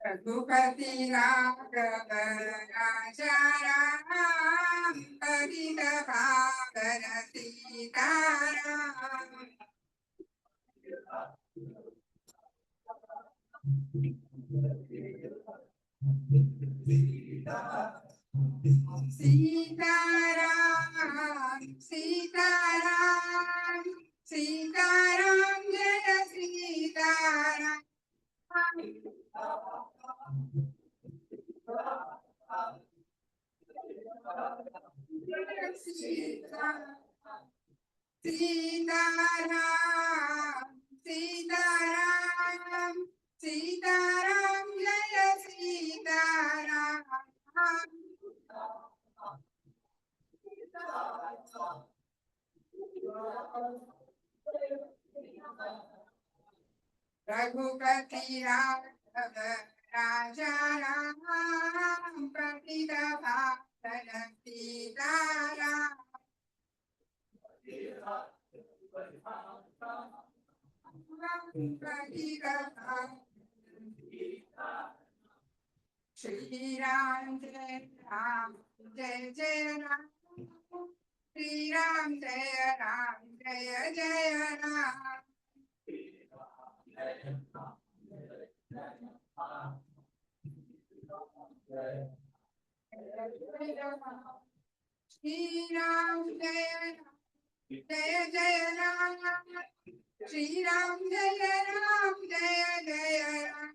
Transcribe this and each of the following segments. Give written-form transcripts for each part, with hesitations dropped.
रघुपति राघव राजा राम पतित पावन सीताराम। सीताराम सीताराम सीताराम जय सीताराम। सीताराम सीताराम सीताराम जय सीताराम। रघुपति राघव राजा राम पतित पावन सीताराम। श्री राम जय राम जय जय राम। श्री राम जय राम जय जय राम। श्री राम जय जय राम। श्री राम जय राम जय जय राम।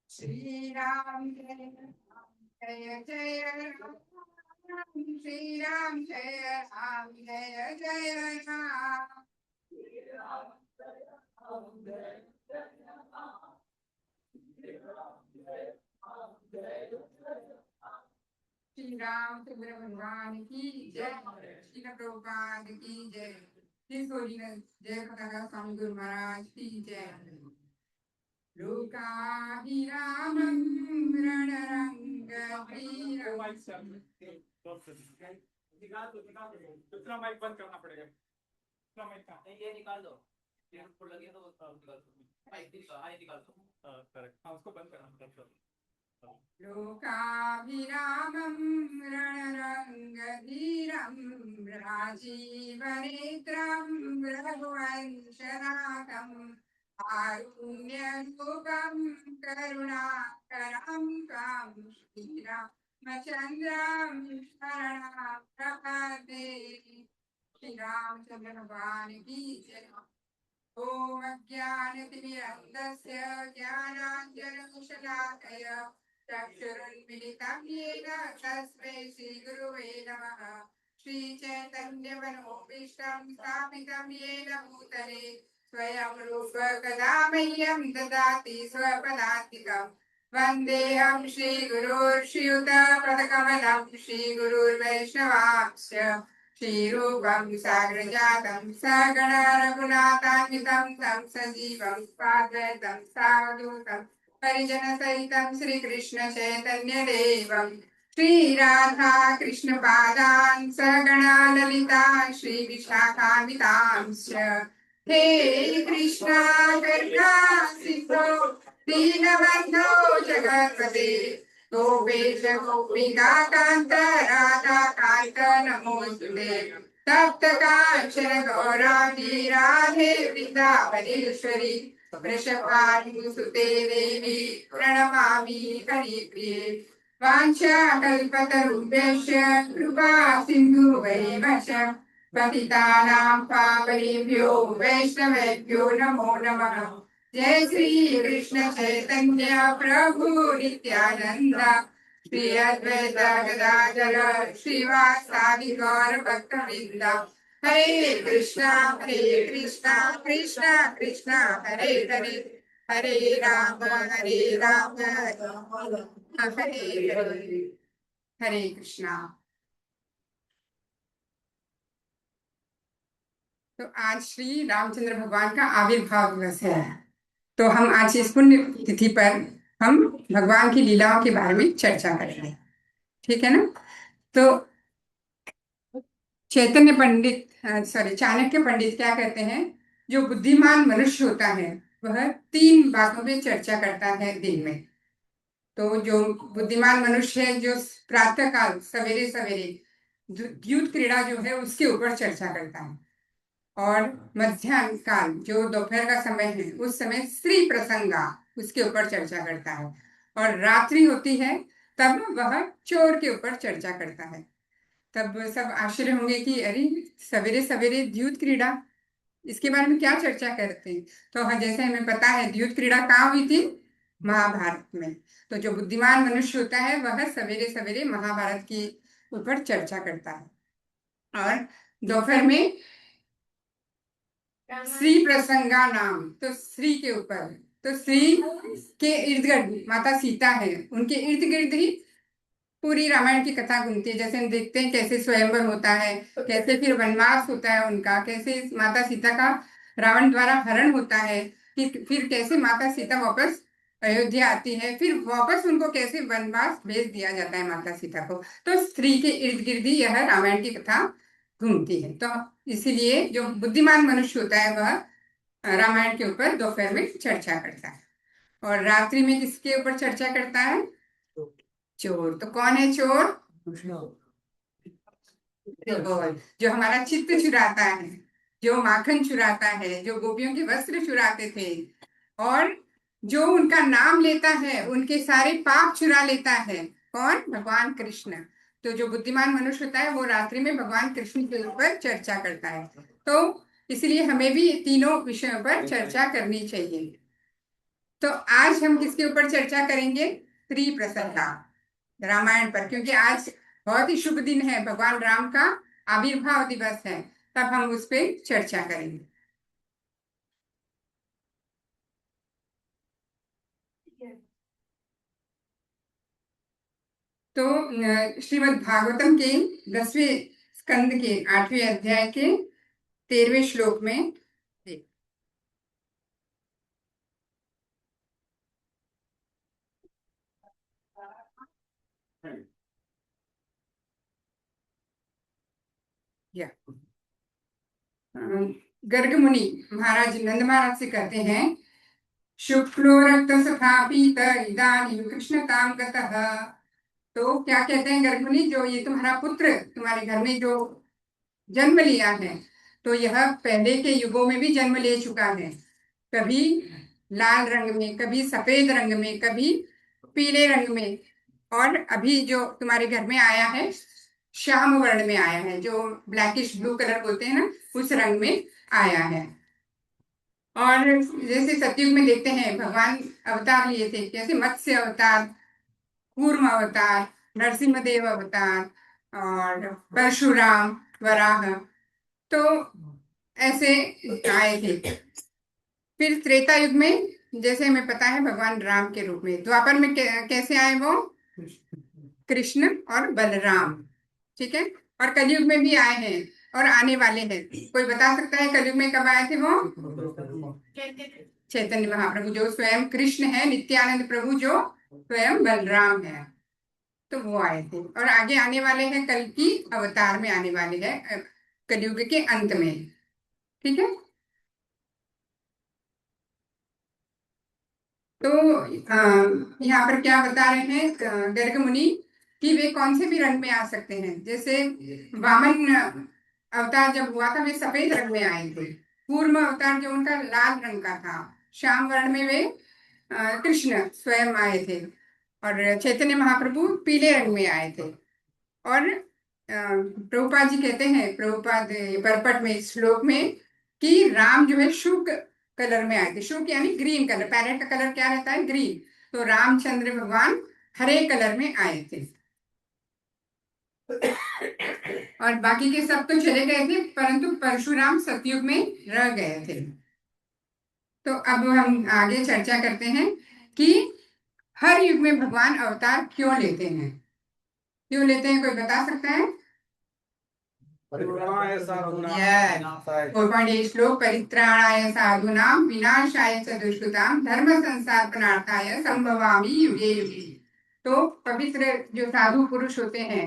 श्री राम जय जय राम। श्री राम जय राम जय जय राम। श्री राम चंद्र भगवान की जय। श्री प्रभुपाद की जय। श्री गोविंद जय पताका स्वामी गुरु महाराज की जय। लोकाभिरामं रणरंगवीरं। दूसरा माइक बंद करना पड़ेगा। दूसरा माइक का ये निकाल दो। ऊपर लगे तो निकाल दो। माइक निकाल दो। करेक्ट। हाँ उसको बंद करना पड़ेगा। लोकाभिरामं रणरंगधीरं राजीवनेत्रं रघुवंशनाथं कारुण्यरूपं करुणाकरं त्वां श्रीरामचन्द्रं शरणं प्रपद्ये। श्री रामचंद्र भगवान की जय। ओम अज्ञानतिमिरन्धस्य ज्ञानाञ्जनशलाकया चक्षुरुन्मिलितं येन तस्मै श्रीगुरुवे नमः। श्रीचैतन्यमनोभीष्टं स्थापितं येन भूतले स्वयं रूप कदा मह्यं ददाति स्वपदान्तिकम्। वन्देऽहं श्रीगुरुर्श्रीयुतपदकमलं श्रीगुरुर्वैष्णवांश्च श्रीरूपं साग्रजातं सगण रघुनाथान्वितं तं सजीवं स्वाद्वैतं सावधूतं परिजनसहितं श्रीकृष्ण चैतन्यदेवं श्रीराधा कृष्णपादान् सगण ललिता श्रीविशाखान्वितांश्च। हे कृष्णा करुणा सिन्धो दीनबन्धो जगत्पते गोपेश गोपिका कान्त राधा कान्त नमोस्तुते। तप्त कांचन गौरांगी राधे वृंदावनेश्वरी वृषभानुसुते देवी प्रणमामि हरिप्रिये। वाञ्छाकल्पतरुभ्यश्च कृपा सिन्धुभैव च पतितानां पावनेभ्यो वैष्णवेभ्यो नमो नमः। जय श्री कृष्ण चैतन्य प्रभु नित्यानंद श्री अद्वैत गदाधर श्रीवासादि गौर भक्तवृंद। हरे कृष्णा कृष्णा कृष्णा हरे हरे हरे राम हरे हरे हरे कृष्णा। तो आज श्री रामचंद्र भगवान का आविर्भाव दिवस है। तो हम आज इस पुण्य तिथि पर हम भगवान की लीलाओं के बारे में चर्चा करेंगे। ठीक है ना? तो चैतन्य पंडित, सॉरी, चाणक्य पंडित क्या कहते हैं? जो बुद्धिमान मनुष्य होता है वह तीन बातों पे चर्चा करता है दिन में। तो जो बुद्धिमान मनुष्य है, जो प्रातः काल सवेरे सवेरे द्यूत क्रीड़ा जो है उसके ऊपर चर्चा करता है, और मध्याह्न काल जो दोपहर का समय है उस समय स्त्री प्रसंगा उसके ऊपर चर्चा करता है, और रात्रि होती है तब वह चोर के ऊपर चर्चा करता है। तब सब आश्चर्य होंगे कि अरे, सवेरे सवेरे द्यूत क्रीड़ा, इसके बारे में क्या चर्चा करते हैं? तो हाँ, जैसे हमें पता है द्यूत क्रीड़ा कहाँ हुई थी? महाभारत में। तो जो बुद्धिमान मनुष्य होता है वह सवेरे सवेरे महाभारत की ऊपर चर्चा करता है, और दोपहर में श्री प्रसंगा नाम, तो श्री के ऊपर, तो श्री के इर्द गिर्द माता सीता है, उनके इर्द गिर्द ही पूरी रामायण की कथा घूमती है। जैसे हम देखते हैं कैसे स्वयंवर होता है, कैसे फिर वनवास होता है उनका, कैसे माता सीता का रावण द्वारा हरण होता है, फिर कैसे माता सीता वापस अयोध्या आती है, फिर वापस उनको कैसे वनवास भेज दिया जाता है माता सीता को। तो स्त्री के इर्द गिर्द ही यह रामायण की कथा घूमती है। तो इसीलिए जो बुद्धिमान मनुष्य होता है वह रामायण के ऊपर दोपहर में चर्चा करता है, और रात्रि में किसके ऊपर चर्चा करता है? चोर। तो कौन है चोर? जो हमारा चित्त चुराता है, जो माखन चुराता है, जो गोपियों के वस्त्र चुराते थे, और जो उनका नाम लेता है उनके सारे पाप चुरा लेता है। कौन? भगवान कृष्ण। तो जो बुद्धिमान मनुष्य होता है वो रात्रि में भगवान कृष्ण के ऊपर चर्चा करता है। तो इसलिए हमें भी तीनों विषयों पर चर्चा करनी चाहिए। तो आज हम किसके ऊपर चर्चा करेंगे? स्त्री प्रसंगा, रामायण पर, क्योंकि आज बहुत ही शुभ दिन है, भगवान राम का आविर्भाव दिवस है, तब हम उस पर चर्चा करेंगे। तो श्रीमद् भागवतम के 10वें स्कंद के 8वें अध्याय के 13वें श्लोक में या गर्ग मुनि महाराज नंद महाराज से कहते हैं, शुक्लो रक्त सखा पीत इदानीं कृष्ण काम गतः। तो क्या कहते हैं गर्ग मुनि? जो ये तुम्हारा पुत्र तुम्हारे घर में जो जन्म लिया है, तो यह पहले के युगों में भी जन्म ले चुका है, कभी लाल रंग में, कभी सफेद रंग में, कभी पीले रंग में, और अभी जो तुम्हारे घर में आया है श्याम वर्ण में आया है, जो ब्लैकिश ब्लू कलर बोलते हैं ना, उस रंग में आया है। और जैसे सतयुग में देखते हैं भगवान अवतार लिए थे, जैसे मत्स्य अवतार, कूर्म अवतार, नरसिम्हदेव अवतार, और परशुराम, वराह, तो ऐसे आए थे। फिर त्रेता युग में जैसे हमें पता है भगवान राम के रूप में, द्वापर में कैसे आए वो? कृष्ण और बलराम। ठीक है? और कलयुग में भी आए हैं और आने वाले हैं। कोई बता सकता है कलयुग में कब आए थे वो? चैतन्य महाप्रभु जो स्वयं कृष्ण है, नित्यानंद प्रभु जो स्वयं बलराम है, तो वो आए थे। और आगे आने वाले हैं, कल की अवतार में आने वाले हैं, कलयुग के अंत में। ठीक है? तो यहाँ पर क्या बता रहे हैं गर्ग मुनि, कि वे कौन से भी रंग में आ सकते हैं। जैसे वामन अवतार जब हुआ था वे सफेद रंग में आए थे, कूर्म अवतार जो उनका लाल रंग का था, श्याम वर्ण में वे कृष्ण स्वयं आए थे, और चैतन्य महाप्रभु पीले रंग में आए थे। और प्रभुपाद जी कहते हैं, प्रभुपाद परपट में इस श्लोक में, कि राम जो है शुक्ल कलर में आए थे। शुक्ल यानी ग्रीन कलर, पैरेट का कलर क्या रहता है? ग्रीन। तो रामचंद्र भगवान हरे कलर में आए थे, और बाकी के सब तो चले गए थे, परंतु परशुराम सतयुग में रह गए थे। तो अब हम आगे चर्चा करते हैं कि हर युग में भगवान अवतार क्यों लेते हैं? क्यों लेते हैं, कोई बता सकता है? परित्राणाय साधूनां Yes. विनाशाय 4.8 श्लोक परित्राणाय साधूनां विनाशाय च दुष्कृतां धर्म संस्थापनार्थाय संभवामि युगे युगे। तो पवित्र जो साधु पुरुष होते हैं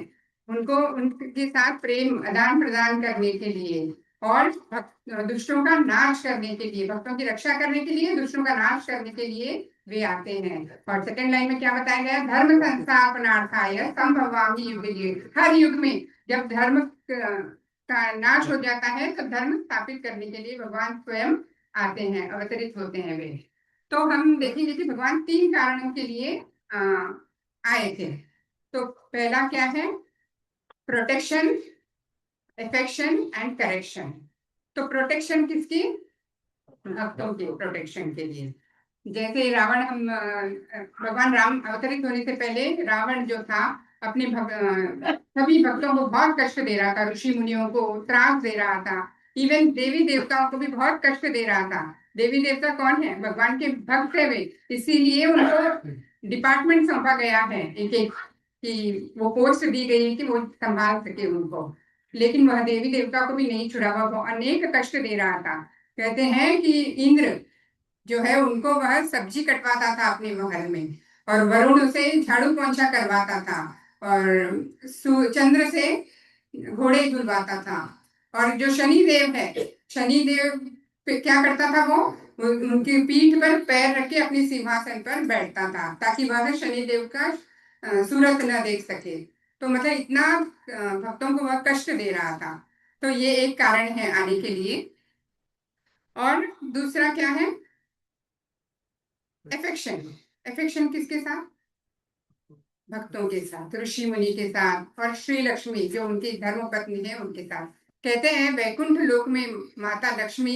उनको उनके साथ प्रेम आदान प्रदान करने के लिए और दुष्टों का नाश करने के लिए, भक्तों की रक्षा करने के लिए, दुष्टों का नाश करने के लिए वे आते हैं। और सेकंड लाइन में क्या बताया गया? धर्म संस्थापनार्थाय संभवामि युगे युगे। हर युग में जब धर्म का नाश हो जाता है तो धर्म स्थापित करने के लिए भगवान स्वयं आते हैं, अवतरित होते हैं वे। तो हम देखेंगे कि भगवान 3 कारणों के लिए आए थे। तो पहला क्या है? Protection, affection and correction. तो प्रोटेक्शन किसकी? भक्तों के प्रोटेक्शन के लिए। जैसे रावण, हम भगवान राम अवतरित होने से पहले रावण जो था अपने सभी भक्तों को बहुत कष्ट दे रहा था, ऋषि मुनियों को त्रास दे रहा था, इवन देवी देवताओं को भी बहुत कष्ट दे रहा था। देवी देवता कौन है? भगवान के भक्त है वे, इसीलिए उनको डिपार्टमेंट सौंपा गया है, एक एक कि वो पोस्ट दी गई है कि वो संभाल सके उनको। लेकिन वह देवी देवता को भी नहीं छुड़ावा, वो अनेक कष्ट दे रहा था। कहते हैं कि इंद्र जो है उनको वह सब्जी कटवाता था अपने महल में, और वरुण उसे झाड़ू पोंछा करवाता था, और चंद्र से घोड़े धुलवाता था। और जो शनि देव है, शनि देव क्या करता था? वो उनकी पीठ पर पैर रख के अपने सिंहासन पर बैठता था ताकि वह शनि देव का सूरत न देख सके। तो मतलब इतना भक्तों को वह कष्ट दे रहा था। तो ये एक कारण है आने के लिए। और दूसरा क्या है? एफेक्शन। एफेक्शन किसके साथ? भक्तों के साथ, ऋषि मुनि के साथ, और श्री लक्ष्मी जो उनकी धर्मपत्नी है उनके साथ। कहते हैं वैकुंठ लोक में माता लक्ष्मी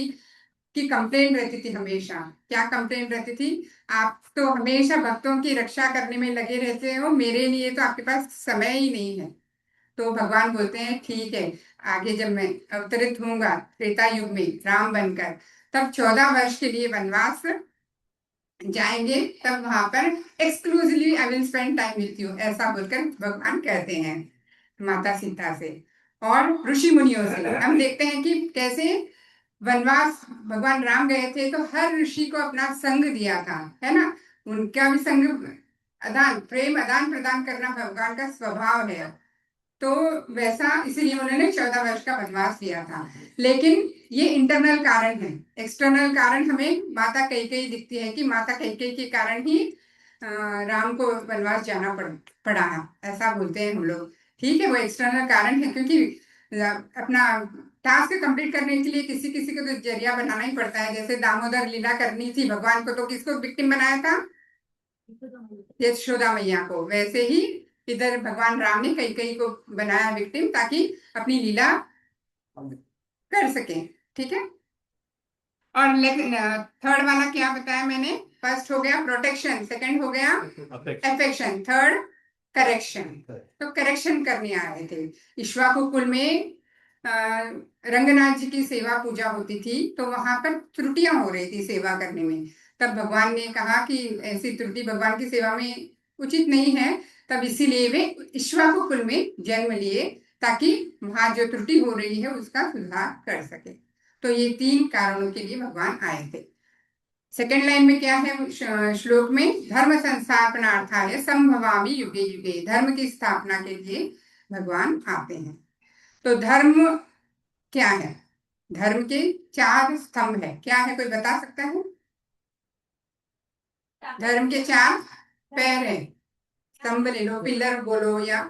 की कंप्लेन रहती थी हमेशा। क्या कंप्लेन रहती थी? आप तो हमेशा भक्तों की रक्षा करने में लगे रहते हो, मेरे लिए तो आपके पास समय ही नहीं है। तो भगवान बोलते हैं ठीक है, आगे जब मैं अवतरित होऊंगा त्रेता युग में राम बनकर, तब 14 वर्ष के लिए वनवास जाएंगे, तब वहां पर exclusively I will spend time with you, ऐसा बोलकर भगवान कहते हैं माता सीता से और ऋषि मुनियों से। हम देखते हैं कि कैसे वनवास भगवान राम गए थे तो हर ऋषि को अपना संग दिया था, है ना? उनका भी संग, प्रेम आदान प्रदान करना भगवान का स्वभाव है। तो वैसा इसीलिए उन्होंने 14 वर्ष का वनवास लिया था। लेकिन ये इंटरनल कारण है, एक्सटर्नल कारण हमें माता कैकेयी दिखती है कि माता कैकेयी के कारण ही राम को वनवास जाना पड़ा, ऐसा बोलते हैं हम लोग। ठीक है, वो एक्सटर्नल कारण है, क्योंकि अपना टास्क कंप्लीट करने के लिए किसी किसी को तो जरिया बनाना ही पड़ता है। जैसे दामोदर लीला करनी थी भगवान को, तो किसको विक्टिम बनाया था? यशोदा मैया को। वैसे ही इधर भगवान राम ने कैकेयी को बनाया विक्टिम, ताकि अपनी लीला कर सके। ठीक है। और थर्ड वाला क्या बताया मैंने? फर्स्ट हो गया प्रोटेक्शन, सेकंड हो गया एफेक्शन, थर्ड करेक्शन। तो करेक्शन करने आए थे। इक्ष्वाकु कुल में रंगनाथ जी की सेवा पूजा होती थी, तो वहां पर त्रुटियां हो रही थी सेवा करने में। तब भगवान ने कहा कि ऐसी त्रुटि भगवान की सेवा में उचित नहीं है। तब इसीलिए वे इक्ष्वाकु कुल में जन्म लिए, ताकि वहां जो त्रुटि हो रही है उसका सुधार कर सके। तो ये 3 कारणों के लिए भगवान आए थे। सेकेंड लाइन में क्या है श्लोक में? धर्म संस्थापनार्थाय संभवामि युगे युगे। धर्म की स्थापना के लिए भगवान आते हैं। तो धर्म क्या है? धर्म के 4 स्तंभ है। क्या है, कोई बता सकता है? धर्म के 4 पैर है। स्तंभ ले लो, पिलर बोलो, या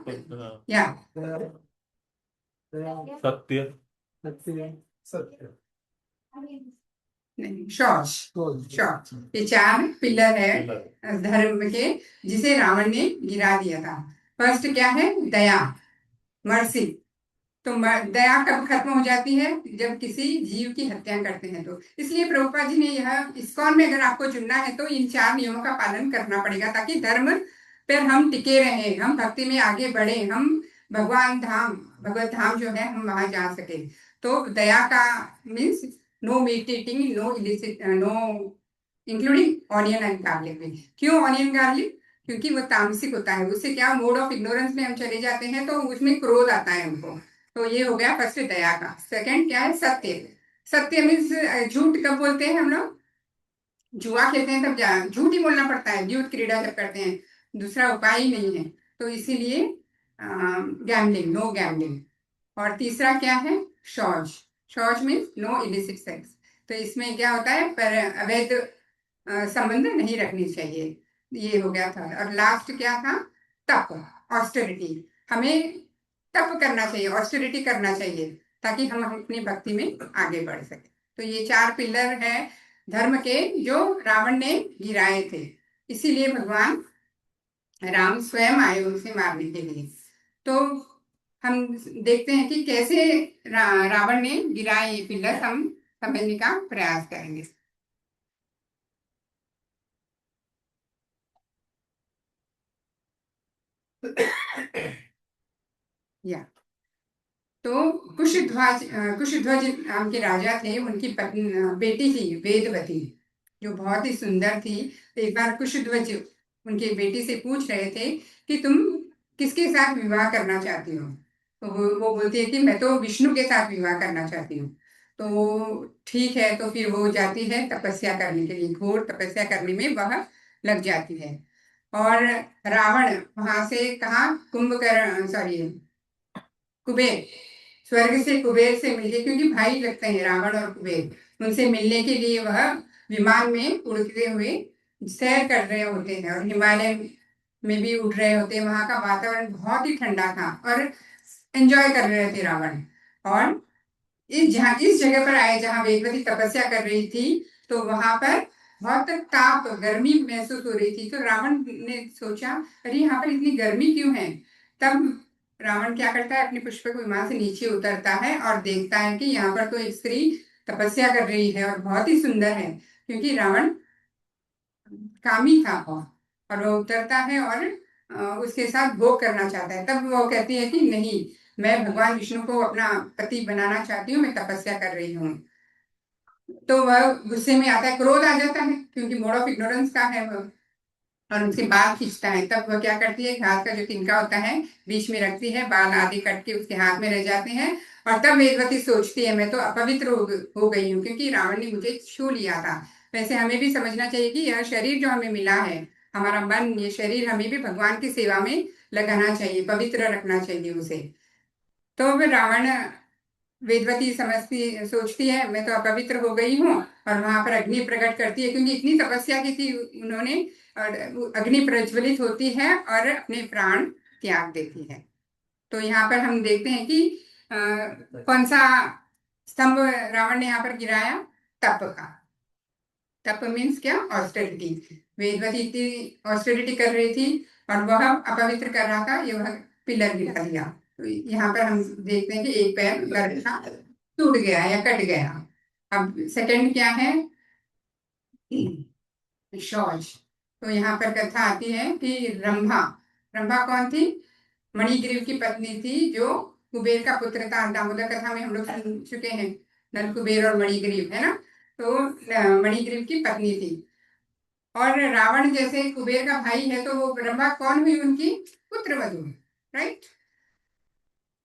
सत्य, सत्य नहीं, शौच। ये 4 पिलर है धर्म के, जिसे रावण ने गिरा दिया था। फर्स्ट क्या है? दया, मर्सी। तो दया कब खत्म हो जाती है? जब किसी जीव की हत्या करते हैं। तो इसलिए प्रभुपाद जी ने यह, इस्कॉन में अगर आपको चुनना है तो इन 4 नियमों का पालन करना पड़ेगा, ताकि धर्म पर हम टिके रहे, हम भक्ति में आगे बढ़े, हम भगवान धाम, भगवत धाम जो है हम वहां जा सके। तो दया का means no meat eating, no illicit, no including onion and garlic. क्यों ऑनियन गार्लिक? क्योंकि वो तामसिक होता है। उससे क्या, मोड ऑफ इग्नोरेंस में हम चले जाते हैं, तो उसमें क्रोध आता है हमको। तो ये हो गया फर्स्ट दया का। सेकंड क्या है? सत्य। सत्य मीन्स झूठ कब बोलते हैं हम लोग? जुआ खेलते हैं तब झूठ ही बोलना पड़ता है, द्यूत क्रीड़ा जब करते हैं, दूसरा उपाय ही नहीं है। तो इसीलिए गैम्बलिंग, नो गैम्बलिंग। और तीसरा क्या है? शौच। शौच मीन्स नो इलिसिट सेक्स। तो इसमें क्या होता है? पर अवैध संबंध नहीं रखनी चाहिए। ये हो गया था। और लास्ट क्या था? तप, ऑस्टेरिटी। हमें तप करना चाहिए, ऑस्टेरिटी करना चाहिए, ताकि हम अपनी भक्ति में आगे बढ़ सके। तो ये 4 पिलर है धर्म के, जो रावण ने गिराए थे। इसीलिए भगवान राम स्वयं आए उसे मारने के लिए। तो हम देखते हैं कि कैसे रावण ने गिराए ये पिलर, हम समझने का प्रयास करेंगे। या तो कुशध्वज नाम के राजा थे, उनकी पत्नी बेटी थी वेदवती, जो बहुत ही सुंदर थी। तो एक बार कुशध्वज उनकी बेटी से पूछ रहे थे कि तुम किसके साथ विवाह करना चाहती हो? तो वो बोलती है कि मैं तो विष्णु के साथ विवाह करना चाहती हूँ। तो ठीक है, तो फिर वो जाती है तपस्या करने के लिए, घोर तपस्या करने में वह लग जाती है। और रावण वहां से कहा, कुंभकर्ण, सॉरी, कुबेर, स्वर्ग से कुबेर से मिले, क्योंकि भाई लगते हैं रावण और कुबेर। उनसे मिलने के लिए वह विमान में उड़ते हुए सैर कर रहे होते हैं, और हिमालय में भी उड़ रहे होते हैं। वहां का वातावरण बहुत ही ठंडा था, और एंजॉय कर रहे थे रावण। और इस जगह पर आए जहाँ वेदवती तपस्या कर रही थी, तो वहां पर बहुत ताप, गर्मी महसूस हो रही थी। तो रावण ने सोचा, अरे यहाँ पर इतनी गर्मी क्यों है? तब रावण क्या करता है, अपने पुष्पक विमान से नीचे उतरता है और देखता है कि यहाँ पर तो एक स्त्री तपस्या कर रही है, और बहुत ही सुंदर है, क्योंकि रावण कामी था बहुत। और वो उतरता है और उसके साथ भोग करना चाहता है। तब वो कहती है कि नहीं, मैं भगवान विष्णु को अपना पति बनाना चाहती हूँ, मैं तपस्या कर रही हूँ। तो वह गुस्से में आता है, क्रोध आ जाता है, क्योंकि मोड ऑफ इग्नोरेंस का है वह, और उनसे बाल खींचता है। तब वह क्या करती है, घास का जो तिनका होता है बीच में रखती है, बाल आदि कट के उसके हाथ में रह जाते हैं। और तब वेदवती सोचती है, मैं तो अपवित्र हो गई हूँ, क्योंकि रावण ने मुझे छू लिया था। वैसे हमें भी समझना चाहिए कि यह शरीर जो हमें मिला है, हमारा मन, ये शरीर हमें भी भगवान की सेवा में लगाना चाहिए, पवित्र रखना चाहिए उसे। तो फिर रावण, वेदवती समझती, सोचती है मैं तो अपवित्र हो गई हूँ, और वहां पर अग्नि प्रकट करती है, क्योंकि इतनी तपस्या की थी उन्होंने। और अग्नि प्रज्वलित होती है और अपने प्राण त्याग देती है। तो यहाँ पर हम देखते हैं कि कौन सा स्तंभ रावण ने यहाँ पर गिराया? तप का। तप मीन्स क्या? ऑस्टेरिटी। वेदवती इतनी ऑस्टेरिटी कर रही थी, और वह अपवित्र कर रहा था, ये वह पिलर गिरा दिया। तो यहाँ पर हम देखते हैं कि एक पैर गरखा टूट गया या कट गया। अब सेकंड क्या है? शौच। तो यहाँ पर कथा आती है कि रंभा, रंभा कौन थी? मणिग्रीव की पत्नी थी, जो कुबेर का पुत्र था। दामोदर कथा में हम लोग सुन चुके हैं, नल कुबेर और मणिग्रीव, है ना? तो मणिग्रीव की पत्नी थी। और रावण जैसे कुबेर का भाई है, तो वो रंभा कौन हुई? उनकी पुत्र वधु, राइट?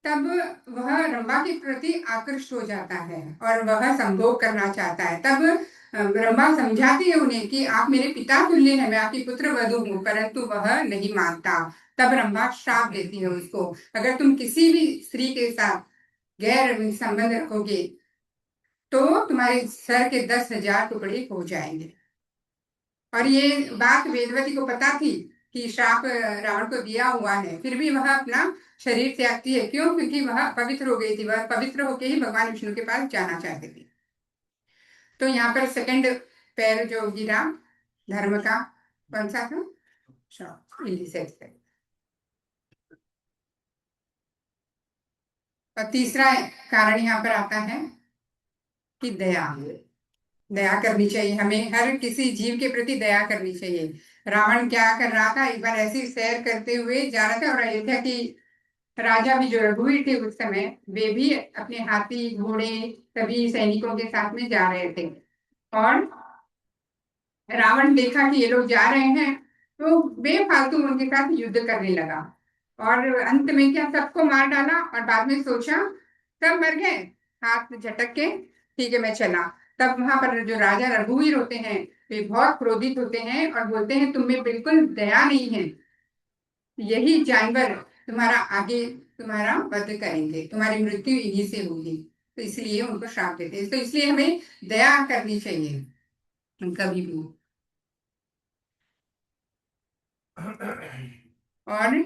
तब वह रंभा के प्रति आकृष्ट हो जाता है, और वह संभोग करना चाहता है। तब रंभा समझाती है उन्हें कि आप मेरे पिता तुल्य हैं, मैं आपकी पुत्र वधु हूँ, परंतु वह नहीं मानता। तब रंभा श्राप देती है उसको, अगर तुम किसी भी स्त्री के साथ गैर संबंध रखोगे, तो तुम्हारे सर के 10,000 टुकड़े हो जाएंगे। और ये बात वेदवती को पता थी कि श्राप रावण को दिया हुआ है, फिर भी वह अपना शरीर त्यागती है। क्यों? क्योंकि वह पवित्र हो गई थी, वह पवित्र होके ही भगवान विष्णु के पास जाना चाहती थी। तो यहाँ पर सेकंड पैर जो गिरा धर्म का, कौन सा था? श्राप, illicit sex। और तीसरा कारण यहाँ पर आता है कि दया, दया करनी चाहिए हमें, हर किसी जीव के प्रति दया करनी चाहिए। रावण क्या कर रहा था, एक बार ऐसी सैर करते हुए जा रहा था, और अयोध्या की राजा भी जो रघुवीर थे उस समय, वे भी अपने हाथी घोड़े सभी सैनिकों के साथ में जा रहे थे। और रावण देखा कि ये लोग जा रहे हैं, तो बेफालतू उनके साथ युद्ध करने लगा। और अंत में क्या सबको मार डाला और बाद में सोचा, सब मर गए, हाथ झटक के ठीक है मैं चला। तब वहां पर जो राजा रघुवीर होते हैं वे बहुत क्रोधित होते हैं और बोलते हैं तुम में बिल्कुल दया नहीं है, यही जानवर तुम्हारा आगे तुम्हारा वध करेंगे, तुम्हारी मृत्यु इन्हीं से होगी। तो इसलिए उनको श्राप देते हैं। तो इसलिए हमें दया करनी चाहिए कभी भी। और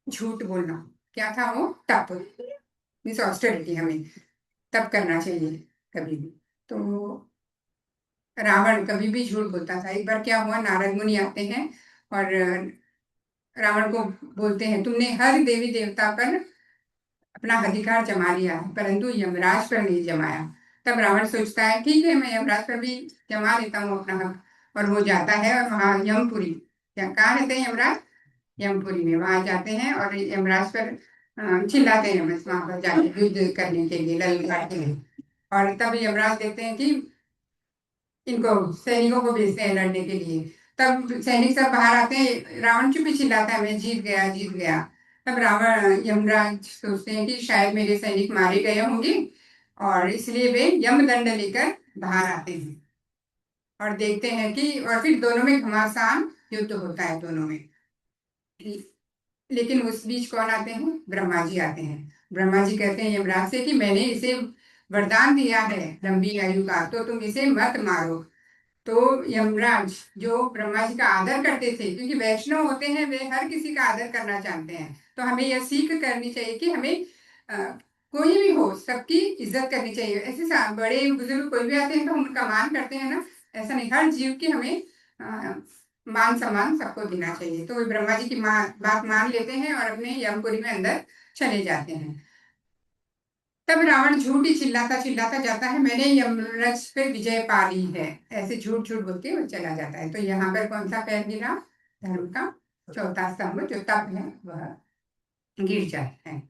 झूठ बोलना क्या था वो, तप मीन्स ऑस्टेरिटी, हमें तप करना चाहिए कभी भी। तो रावण कभी भी झूठ बोलता था। एक बार क्या हुआ, नारद मुनि आते हैं और रावण को बोलते हैं तुमने हर देवी देवता पर अपना अधिकार जमा लिया है परंतु यमराज पर नहीं जमाया। तब रावण सोचता है ठीक है मैं यमराज पर भी जमा लेता हूँ अपना हक, और वो जाता है और वहां यमपुरी, कहाँ रहते हैं यमराज, यमपुरी में वहां जाते हैं और यमराज पर चिल्लाते हैं, बस वहां पर जाके युद्ध करने के लिए ललकारते हैं। और तब यमराज देखते हैं कि इनको सैनिकों को भेजते हैं लड़ने के लिए। तब सैनिक सब बाहर आते हैं, रावण चुप ही चिल्लाता है मैं जीत गया जीत गया। तब रावण यमराज सोचते हैं कि शायद मेरे सैनिक मारे गए होंगे और इसलिए वे यमदंड लेकर बाहर आते हैं और देखते हैं कि, और फिर दोनों में घमासान युद्ध होता है दोनों में। लेकिन उस बीच कौन आते हैं, ब्रह्मा जी आते हैं। ब्रह्मा जी कहते हैं यमराज से कि मैंने इसे वरदान दिया है लंबी आयु का, तो तुम इसे मत मारो। तो यमराज जो ब्रह्मा जी का आदर करते थे, क्योंकि वैष्णव होते हैं वे हर किसी का आदर करना जानते हैं, तो हमें यह सीख करनी चाहिए कि हमें कोई भी हो सबकी इज्जत करनी चाहिए। ऐसे बड़े बुजुर्ग कोई भी आते हैं तो हम उनका मान करते हैं ना, ऐसा नहीं, हर जीव की हमें मान सम्मान सबको देना चाहिए। तो वे ब्रह्मा जी की बात मान लेते हैं और अपने यमपुरी में अंदर चले जाते हैं। तब रावण झूठ ही चिल्लाता जाता है मैंने यमराज पे विजय पा ली है, ऐसे झूठ झूठ बोल के वो चला जाता है। तो यहाँ पर कौन सा पैर गिरा, धर्म का चौथा स्तंभ जो तप है वह गिर जाता है।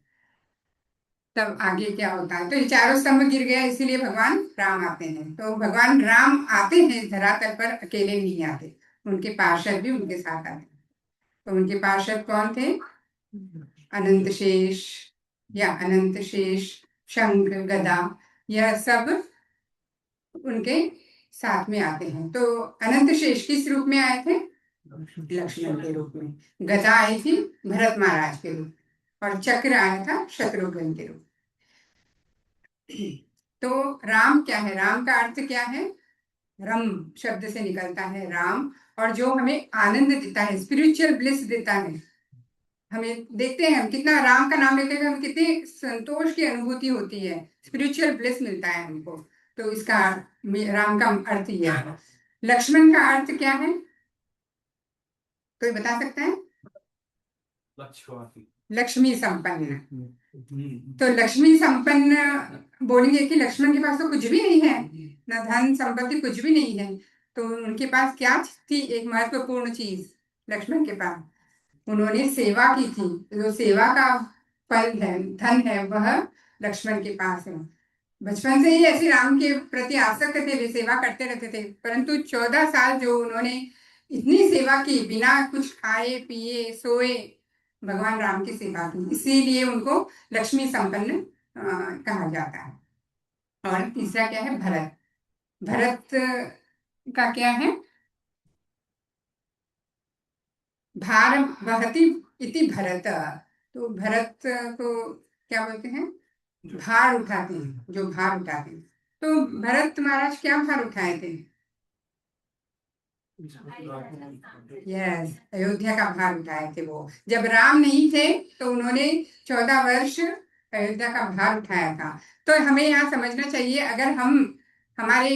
तब आगे क्या होता है, तो ये चारों स्तंभ गिर गया, इसीलिए भगवान राम आते हैं। तो भगवान राम आते हैं धरातल पर, अकेले नहीं आते, उनके पार्षद भी उनके साथ आते हैं। तो उनके पार्षद कौन थे, अनंत शेष या अनंत शेष, शंख गदा, यह सब उनके साथ में आते हैं। तो अनंत शेष किस रूप में आए थे, लक्ष्मण के रूप में। गदा आई थी भरत महाराज के रूप में और चक्र आया था शत्रुघ्न के रूप। तो राम क्या है, राम का अर्थ क्या है, रम शब्द से निकलता है राम, और जो हमें आनंद देता है, स्पिरिचुअल ब्लिस देता है। हमें देखते हैं हम कितना राम का नाम लेते हैं, हम कितनी संतोष की अनुभूति होती है, स्पिरिचुअल ब्लिस मिलता है हमको। तो इसका राम का अर्थ यह है। लक्ष्मण का अर्थ क्या है, कोई बता सकता है, लक्ष्मी संपन्न। तो लक्ष्मी संपन्न बोलेंगे कि लक्ष्मण के पास तो कुछ भी नहीं है, न धन संपत्ति कुछ भी नहीं है, तो उनके पास क्या थी, एक महत्वपूर्ण चीज लक्ष्मण के पास, उन्होंने सेवा की थी। जो सेवा का फल है, धन है, वह लक्ष्मण के पास है। बचपन से ही ऐसे राम के प्रति आसक्त थे, वे सेवा करते रहते थे, परंतु 14 साल जो उन्होंने इतनी सेवा की बिना कुछ खाए पिए सोए, भगवान राम की सेवा की, इसीलिए उनको लक्ष्मी संपन्न कहा जाता है। और तीसरा क्या है, भरत। भरत का क्या है, भार वहति इति भरत। तो भरत को क्या बोलते हैं, भार उठाते हैं, जो भार उठाते हैं। तो भरत महाराज क्या भार उठाए थे, यस, अयोध्या का भार उठाए थे वो। जब राम नहीं थे तो उन्होंने 14 वर्ष अयोध्या का भार उठाया था। तो हमें यहाँ समझना चाहिए, अगर हम हमारे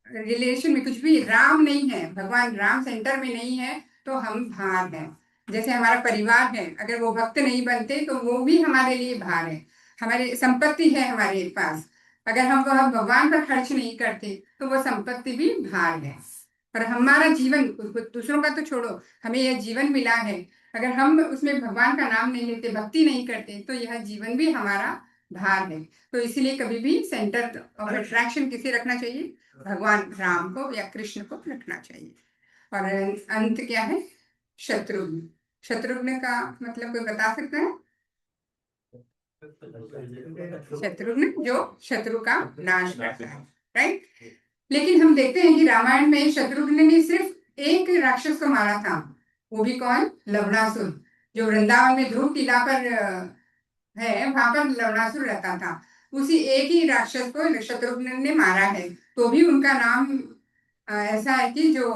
रिलेशन में कुछ भी राम नहीं है, भगवान राम सेंटर में नहीं है, तो हम भार हैं। जैसे हमारा परिवार है, अगर वो भक्त नहीं बनते तो वो भी हमारे लिए भार है। हमारी संपत्ति है हमारे पास, अगर हम वह भगवान पर खर्च नहीं करते तो वह संपत्ति भी भार है। पर हमारा जीवन, दूसरों का तो छोड़ो, हमें यह जीवन मिला है, अगर हम उसमें भगवान का नाम नहीं लेते, भक्ति नहीं करते, तो यह जीवन भी हमारा भार है। तो इसीलिए कभी भी सेंटर ऑफ अट्रैक्शन किसे रखना चाहिए, भगवान राम को या कृष्ण को रखना चाहिए। और अंत क्या है, शत्रुघ्न। शत्रुघ्न का मतलब कोई बता सकता है? शत्रुघ्न जो शत्रु का नाश करता है, राइट। लेकिन हम देखते हैं कि रामायण में शत्रुघ्न ने सिर्फ एक राक्षस को मारा था। वो भी कौन? लवणासुर। जो वृंदावन में ध्रुव टीला पर है, वहां पर लवणासुर रहता था। उसी एक ही राक्षस को शत्रुघ्न ने मारा है। तो भी उनका नाम ऐसा है कि जो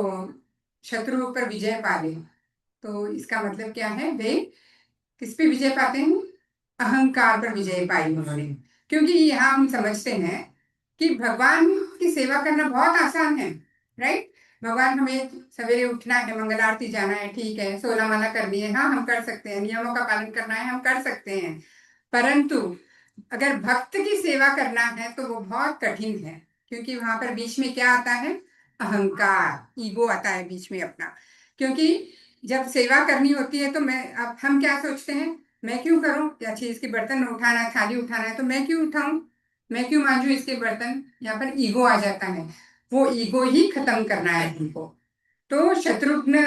शत्रु पर विजय पा ले। तो इसका मतलब क्या है? वे किस पे विजय पाते हैं? अहंकार पर विजय पाई उन्होंने। क्योंकि यहाँ हम समझते हैं कि भगवान की सेवा करना बहुत आसान है, राइट। भगवान हमें सवेरे उठना है, मंगल आरती जाना है, ठीक है, 16 माला करनी है, हाँ हम कर सकते हैं, नियमों का पालन करना है, हम कर सकते हैं। परंतु अगर भक्त की सेवा करना है तो वो बहुत कठिन है। क्योंकि वहां पर बीच में क्या आता है? अहंकार, ईगो आता है बीच में अपना। क्योंकि जब सेवा करनी होती है तो मैं, अब हम क्या सोचते हैं? मैं क्यों करूं? या चीज के बर्तन उठाना है, थाली उठाना है, तो मैं क्यों उठाऊं, मैं क्यों मांझू इसके बर्तन? यहाँ पर ईगो आ जाता है। वो ईगो ही खत्म करना है हमको। तो शत्रुघ्न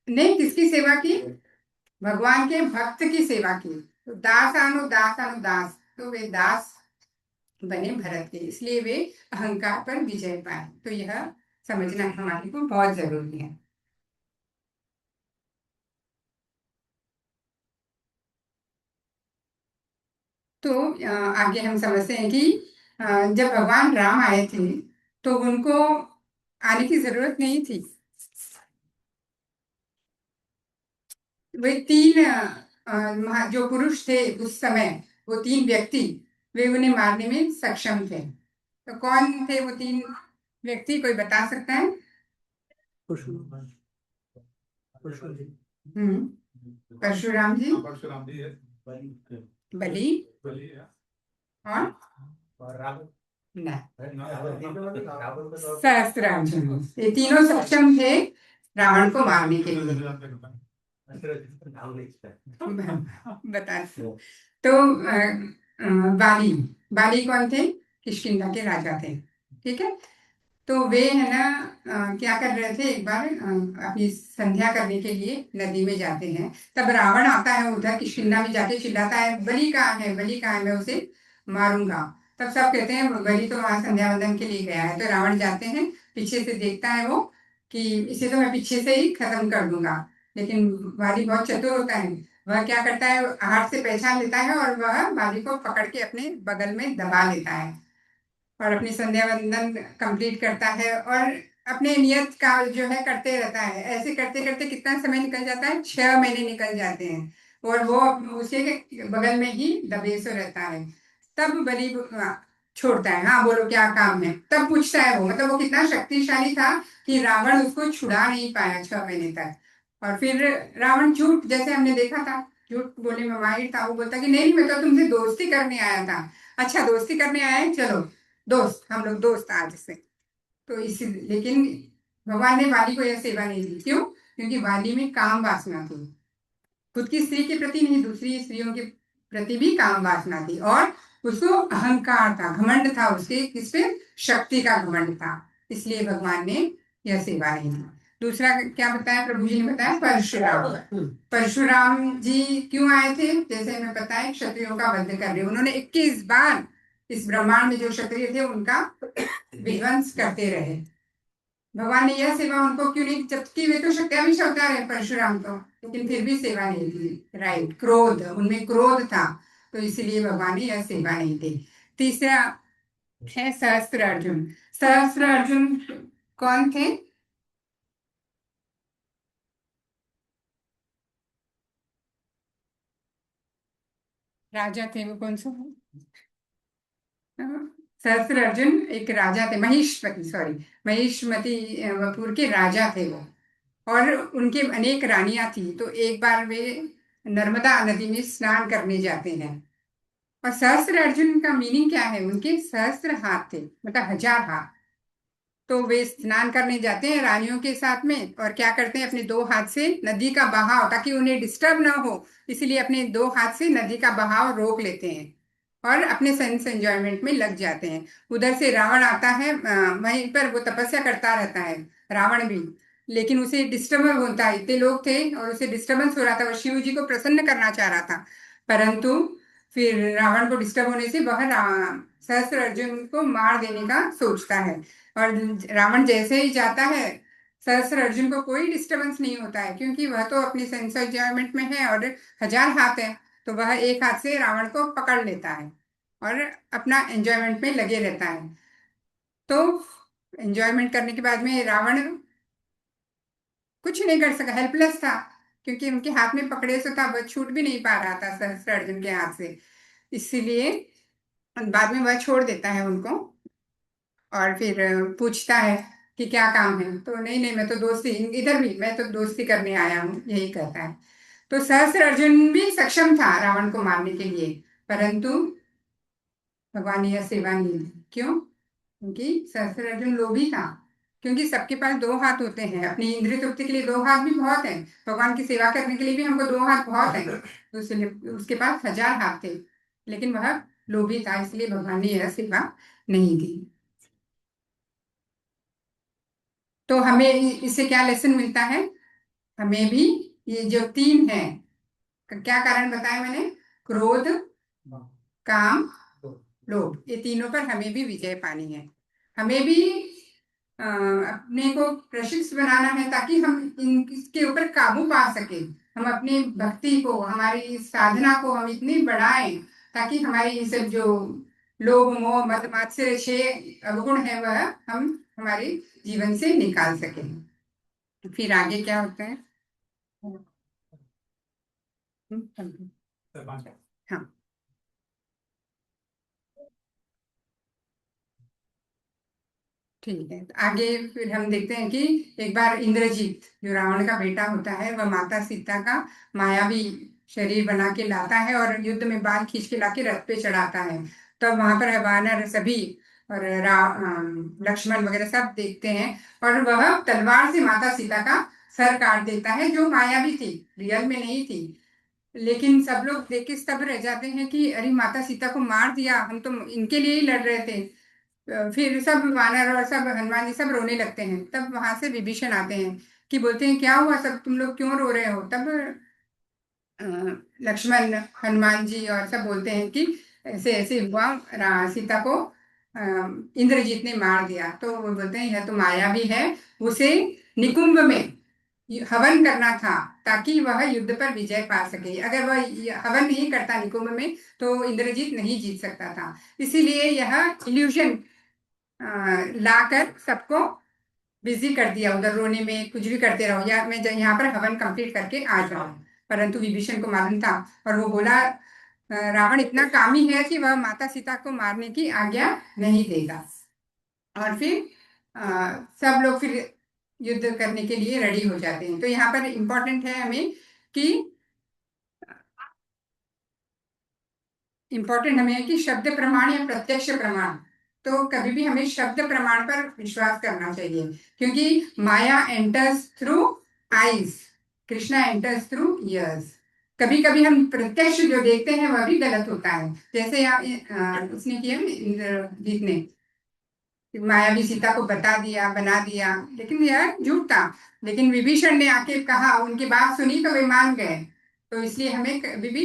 ने किसकी सेवा की? भगवान के भक्त की सेवा की। तो दास आनो दास आनो दास, तो वे दास बने भरत के, इसलिए वे अहंकार पर विजय पाए। तो यह समझना हमारे को बहुत जरूरी है। तो आगे हम समझते हैं कि जब भगवान राम आए थे तो उनको आने की जरूरत नहीं थी। वे तीन जो पुरुष थे उस समय, वो तीन व्यक्ति, वे उन्हें मारने में सक्षम थे। तो कौन थे वो तीन व्यक्ति? कोई बता सकता है? परशुराम जी, परशुराम जी है। बलि, बलि है। और सहस्त्रार्जुन। ये तीनों सक्षम थे रावण को मारने के लिए। बता। तो बाली, बाली कौन थे? किष्किंधा के राजा थे, ठीक है। तो वे है ना क्या कर रहे थे, एक बार अपनी संध्या करने के लिए नदी में जाते हैं। तब रावण आता है उधर किष्किंधा में, जाके चिल्लाता है, बलि कहाँ है, बलि कहाँ है, मैं उसे मारूंगा। तब सब कहते हैं बलि तो वहां संध्या वंदन के लिए गया है। तो रावण जाते हैं, पीछे से देखता है वो कि इसे तो मैं पीछे से ही खत्म कर दूंगा। लेकिन बाली बहुत चतुर होता है। वह क्या करता है, हाथ से पहचान लेता है और वह बाली को पकड़ के अपने बगल में दबा लेता है और अपनी संध्या वंदन कंप्लीट करता है और अपने नियत का जो है करते रहता है। ऐसे करते करते कितना समय निकल जाता है? 6 महीने निकल जाते हैं। और वो उसके बगल में ही दबे से रहता है। तब बलि छोड़ता है, हाँ बोलो क्या काम है। तब पूछता है वो, मतलब वो कितना शक्तिशाली था कि रावण उसको छुड़ा नहीं पाया 6 महीने तक। और फिर रावण झूठ, जैसे हमने देखा था, झूठ बोले में माहिर था। वो बोलता कि नहीं, मैं तो तुमसे दोस्ती करने आया था। अच्छा दोस्ती करने आया है, चलो दोस्त, हम लोग दोस्त आज से। तो इसी, लेकिन भगवान ने वाली को यह सेवा नहीं दी। क्यों? क्योंकि वाली में काम वासना थी। खुद की स्त्री के प्रति नहीं, दूसरी स्त्रियों के प्रति भी काम वासना थी। और उसको अहंकार था, घमंड था उसके, किस पे? शक्ति का घमंड था। इसलिए भगवान ने यह सेवा नहीं दी। दूसरा क्या बताया प्रभु जी ने? बताया परशुराम। परशुराम जी क्यों आए थे? जैसे हमें पता है, क्षत्रियों का वध कर रहे। उन्होंने 21 बार इस ब्रह्मांड में जो क्षत्रिय थे उनका विध्वंस करते रहे। भगवान ने यह सेवा उनको क्यों नहीं? जबकि वे तो सत्याविष अवतार है परशुराम तो, लेकिन फिर भी सेवा नहीं दी, राइट। क्रोध, उनमें क्रोध था, तो इसीलिए भगवान ने यह सेवा नहीं दी। तीसरा है सहस्त्र अर्जुन। सहस्त्र अर्जुन कौन थे? राजा थे वो, कौन सा? सहस्त्र अर्जुन एक राजा थे, महिष्मति, सॉरी, महिष्मति पुर के राजा थे वो। और उनके अनेक रानियां थी। तो एक बार वे नर्मदा नदी में स्नान करने जाते हैं। और सहस्त्र अर्जुन का मीनिंग क्या है? उनके सहस्त्र हाथ थे, मतलब 1000 हाथ। तो वे स्नान करने जाते हैं रानियों के साथ में, और क्या करते हैं, अपने 2 हाथ से नदी का बहाव, ताकि उन्हें डिस्टर्ब ना हो, इसलिए अपने 2 हाथ से नदी का बहाव रोक लेते हैं और अपने सेंस एंजॉयमेंट में लग जाते हैं। उधर से रावण आता है, वहीं पर वो तपस्या करता रहता है, रावण भी। लेकिन उसे डिस्टर्ब होता है, इतने लोग थे और उसे डिस्टर्बेंस हो रहा था, वो शिव जी को प्रसन्न करना चाह रहा था। परंतु फिर रावण को डिस्टर्ब होने से वह सहस्त्र अर्जुन को मार देने का सोचता है। और रावण जैसे ही जाता है, सहस्त्र अर्जुन को कोई डिस्टरबेंस नहीं होता है, क्योंकि वह तो अपनी सेंस एंजॉयमेंट में है और 1000 हाथ है। तो वह एक हाथ से रावण को पकड़ लेता है और अपना एंजॉयमेंट में लगे रहता है। तो एंजॉयमेंट करने के बाद में रावण कुछ नहीं कर सका, हेल्पलेस था, क्योंकि उनके हाथ में पकड़े से था, वह छूट भी नहीं पा रहा था सहस्त्र अर्जुन के हाथ से। इसीलिए बाद में वह छोड़ देता है उनको और फिर पूछता है कि क्या काम है, तो नहीं नहीं मैं तो दोस्ती, इधर भी मैं तो दोस्ती करने आया हूँ, यही कहता है। तो सहस्त्र अर्जुन भी सक्षम था रावण को मारने के लिए, परंतु भगवान ने यह सेवा नहीं दी। क्यों? क्योंकि सहस्त्र अर्जुन लोभी था। क्योंकि सबके पास 2 हाथ होते हैं, अपनी इंद्रिय तृप्ति के लिए 2 हाथ भी बहुत है, भगवान की सेवा करने के लिए भी हमको 2 हाथ बहुत है। तो इसलिए उसके पास 1000 हाथ थे, लेकिन वह लोभी था, इसलिए भगवान ने यह सेवा नहीं दी। तो हमें इससे क्या लेसन मिलता है? हमें भी ये जो 3 है, क्या कारण बताया मैंने? क्रोध, काम, लोभ, ये तीनों पर हमें भी विजय पानी है। हमें भी अपने को प्रशिक्षित बनाना है, ताकि हम इसके ऊपर काबू पा सके। हम अपनी भक्ति को, हमारी साधना को हम इतनी बढ़ाएं, ताकि हमारी ये सब जो लोभ मोह मद मात्सर्य 6 अवगुण है, वह हम हमारे जीवन से निकाल सकें। फिर आगे क्या होता है? हाँ, ठीक है। तो आगे फिर हम देखते हैं कि एक बार इंद्रजीत, जो रावण का बेटा होता है, वह माता सीता का मायावी शरीर बना के लाता है और युद्ध में बाल खींच के लाके रथ पे चढ़ाता है। तब वहां पर वानर सभी और लक्ष्मण वगैरह सब देखते हैं, और वह तलवार से माता सीता का सर काट देता है, जो मायावी थी, रियल में नहीं थी। लेकिन सब लोग देख के स्तब्ध रह जाते हैं कि अरे माता सीता को मार दिया, हम तो इनके लिए ही लड़ रहे थे। फिर सब वानर और सब हनुमान जी सब रोने लगते हैं। तब वहां से विभीषण आते हैं कि बोलते हैं क्या हुआ, सब तुम लोग क्यों रो रहे हो? तब अ, लक्ष्मण, हनुमान जी और सब बोलते हैं कि ऐसे ऐसे हुआ, सीता को इंद्रजीत ने मार दिया। तो वो बोलते हैं यह तो माया भी है, उसे निकुंभ में हवन करना था, ताकि वह युद्ध पर विजय पा सके। अगर वह हवन नहीं करता निकुंभ में, तो इंद्रजीत नहीं जीत सकता था। इसीलिए यह इल्यूजन लाकर सबको बिजी कर दिया, उधर रोने में कुछ भी करते रहो, या मैं यहाँ पर हवन कंप्लीट करके आ जाऊं। परंतु विभीषण को मालूम था, और वो बोला रावण इतना कामी है कि वह माता सीता को मारने की आज्ञा नहीं देगा। और फिर सब लोग फिर युद्ध करने के लिए रेडी हो जाते हैं। तो यहाँ पर इम्पोर्टेंट है हमें कि इम्पोर्टेंट हमें है कि शब्द प्रमाण या प्रत्यक्ष प्रमाण। तो कभी भी हमें शब्द प्रमाण पर विश्वास करना चाहिए, क्योंकि Maya enters through eyes, Krishna enters through ears. कभी कभी हम प्रत्यक्ष जो देखते हैं वह भी गलत होता है, जैसे आप उसने किया इंद्रजीत ने, मायावी सीता को बता दिया, बना दिया, लेकिन यह झूठ था। लेकिन विभीषण ने आके कहा, उनकी बात सुनी तो वे मान गए। तो इसलिए हमें कभी भी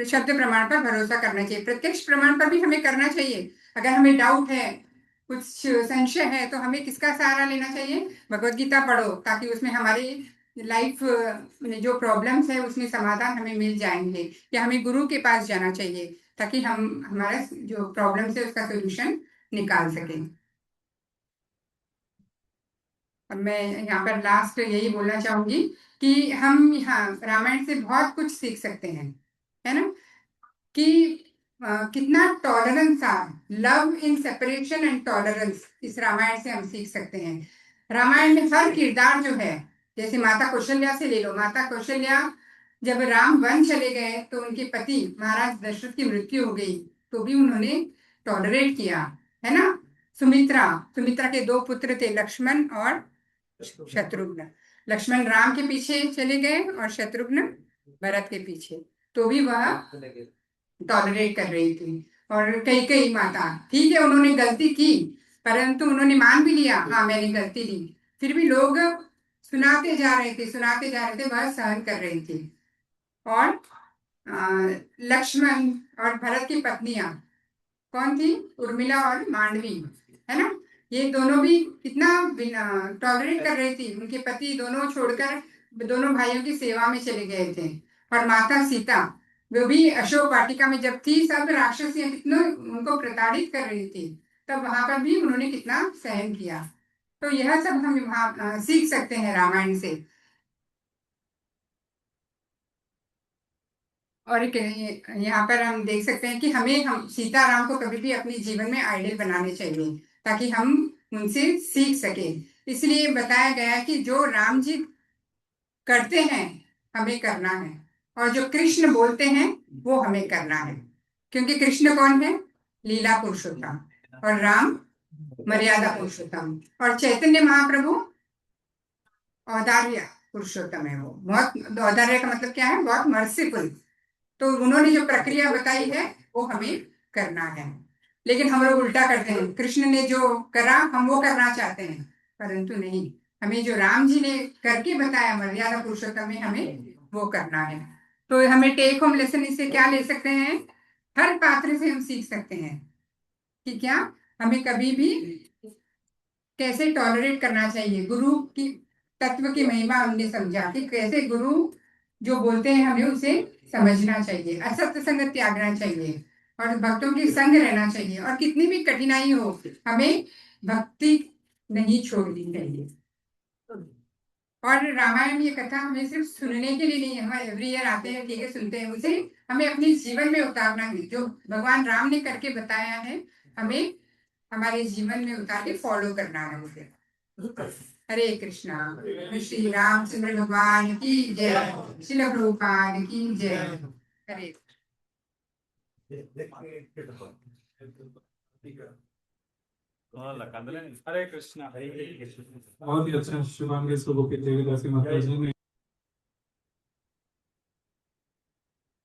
शब्द प्रमाण पर भरोसा करना चाहिए, प्रत्यक्ष प्रमाण पर भी हमें करना चाहिए। अगर हमें डाउट है, कुछ संशय है, तो हमें किसका सहारा लेना चाहिए? भगवत गीता पढ़ो, ताकि उसमें हमारी लाइफ में जो प्रॉब्लम्स है उसमें समाधान हमें मिल जाएंगे। या हमें गुरु के पास जाना चाहिए, ताकि हम हमारा जो प्रॉब्लम्स है उसका सोल्यूशन निकाल सकें। अब मैं यहाँ पर लास्ट यही बोलना चाहूंगी कि हम यहाँ रामायण से बहुत कुछ सीख सकते हैं, है ना? कि कितना टॉलरेंस था, love in separation and tolerance, इस रामायण से हम सीख सकते हैं। रामायण में हर किरदार जो है, जैसे माता कौशल्या से ले लो, माता कौशल्या जब राम वन चले गए तो उनके पति महाराज दशरथ की मृत्यु हो गई, तो भी उन्होंने टॉलरेट किया, है ना? सुमित्रा, सुमित्रा के 2 पुत्र थे, लक्ष्मण और शत्रुघ्न। लक्ष्मण राम के पीछे चले गए और शत्रुघ्न भरत के पीछे, तो भी वह टॉलरेट कर रही थी। और कई कई माता, ठीक है उन्होंने गलती की, परंतु उन्होंने मान भी लिया, हाँ मैंने गलती की। फिर भी लोग सुनाते जा रहे थे, वह सहन कर रही थी। और लक्ष्मण और भरत की पत्नियां कौन थी? उर्मिला और मांडवी, है ना। ये दोनों भी कितना टॉलरेट कर रही थी, उनके पति दोनों छोड़कर दोनों भाइयों की सेवा में चले गए थे। और माता सीता, वो भी अशोक वाटिका में जब थी, सब राक्षसियां कितनों उनको प्रताड़ित कर रही थी, तब वहां पर भी उन्होंने कितना सहन किया। तो यह सब हम वहाँ सीख सकते हैं रामायण से। और यहाँ पर हम देख सकते हैं कि हम सीताराम को कभी भी अपने जीवन में आइडल बनाने चाहिए, ताकि हम उनसे सीख सके। इसलिए बताया गया है कि जो राम जी करते हैं हमें करना है, और जो कृष्ण बोलते हैं वो हमें करना है। क्योंकि कृष्ण कौन है? लीला पुरुषोत्तम, और राम मर्यादा पुरुषोत्तम, और चैतन्य महाप्रभु औदार्य पुरुषोत्तम है। वो बहुत, औदार्य का मतलब क्या है? बहुत मर्सीफुल। तो उन्होंने जो प्रक्रिया बताई है वो हमें करना है। लेकिन हम लोग उल्टा करते हैं, कृष्ण ने जो करा हम वो करना चाहते हैं, परंतु नहीं, हमें जो राम जी ने करके बताया मर्यादा पुरुषोत्तम में, हमें वो करना है। तो हमें टेक होम लेसन इससे क्या ले सकते हैं? हर पात्र से हम सीख सकते हैं कि क्या हमें कभी भी कैसे टॉलरेट करना चाहिए। गुरु की तत्व की महिमा हमने समझा कि कैसे गुरु जो बोलते हैं हमें उसे समझना चाहिए, असत्य संगत त्यागना चाहिए, और भक्तों की संग रहना चाहिए, और कितनी भी कठिनाई हो हमें भक्ति नहीं छोड़नी चाहिए। और रामायण ये कथा हमें सिर्फ सुनने के लिए नहीं है, हम एवरी ईयर आते हैं, ठीक है, सुनते हैं, उसे हमें अपने जीवन में उतारना है। जो भगवान राम ने करके बताया है हमें हमारे जीवन में उतार के फॉलो करना है उसे। हरे कृष्णा। श्री रामचंद्र भगवान की जय। श्रील प्रभुपाद की जय। हरे हरे कृष्णा। बहुत ही अच्छा शुभांगी सुबह की देवी दासी माता जी ने